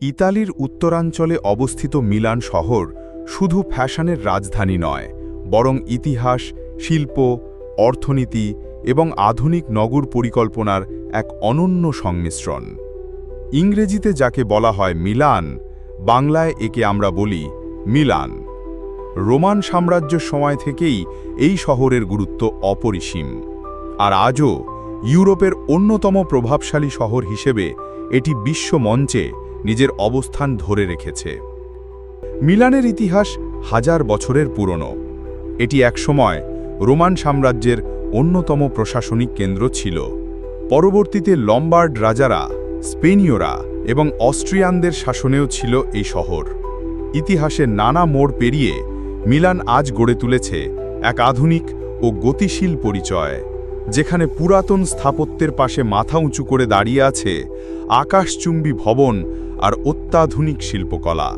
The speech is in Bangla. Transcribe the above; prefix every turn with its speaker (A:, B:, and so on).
A: ইতালির উত্তরাঞ্চলে অবস্থিত মিলান শহর শুধু ফ্যাশনের রাজধানী নয়, বরং ইতিহাস, শিল্প, অর্থনীতি এবং আধুনিক নগর পরিকল্পনার এক অনন্য সংমিশ্রণ। ইংরেজিতে যাকে বলা হয় মিলান, বাংলায় একে আমরা বলি মিলান। রোমান সাম্রাজ্যের সময় থেকেই এই শহরের গুরুত্ব অপরিসীম, আর আজও ইউরোপের অন্যতম প্রভাবশালী শহর হিসেবে এটি বিশ্ব মঞ্চে নিজের অবস্থান ধরে রেখেছে। মিলানের ইতিহাস হাজার বছরের পুরনো। এটি একসময় রোমান সাম্রাজ্যের অন্যতম প্রশাসনিক কেন্দ্র ছিল। পরবর্তীতে লম্বার্ড রাজারা, স্পেনীয়রা এবং অস্ট্রিয়ানদের শাসনেও ছিল এই শহর। ইতিহাসের নানা মোড় পেরিয়ে মিলান আজ গড়ে তুলেছে এক আধুনিক ও গতিশীল পরিচয়, যেখানে পুরাতন স্থাপত্যের পাশে মাথা উঁচু করে দাঁড়িয়ে আছে আকাশচুম্বী ভবন আর অত্যাধুনিক শিল্পকলা।